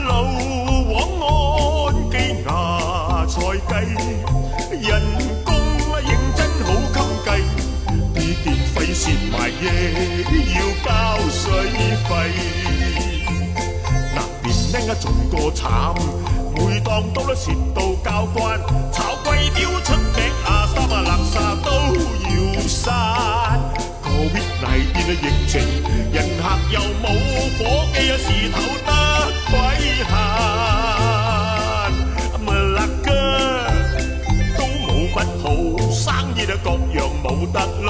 路往按記芽菜計，人工認真好襟計，啲電費蝕埋嘢要交水費。嗱，年輕仲過慘，每檔都蝕到交關，炒貴刁出名啊，衫啊垃圾都要刪。COVID-19 疫情，人客又冇伙計啊，事頭得鬼閒。辣嘅都冇乜好，生意啊各樣冇得撈。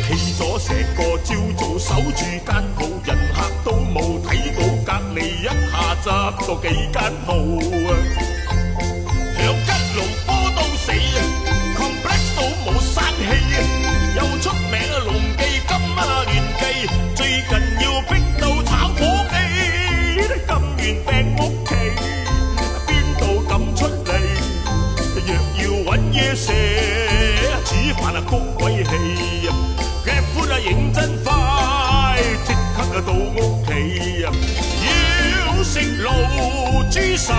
企咗成個朝早守住間鋪，人客都冇睇到，隔離一下執多幾間鋪啊！響吉隆坡到死啊 ，complex 都冇生氣啊！又出名啊龍記金啊亂記，最近要逼到炒火機，金元病屋企邊度撳出嚟？若要揾嘢食，煮飯啊谷鬼氣啊！Grab food 啊認真快，即刻啊到屋企啊！要食爐豬手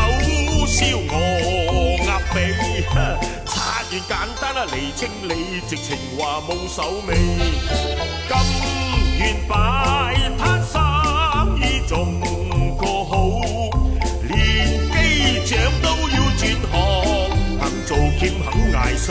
燒鵝鴨髀，刷完簡單啊嚟清理，直情話冇手尾。金元擺攤生意仲過好，連機長都要轉行，肯做兼肯捱實。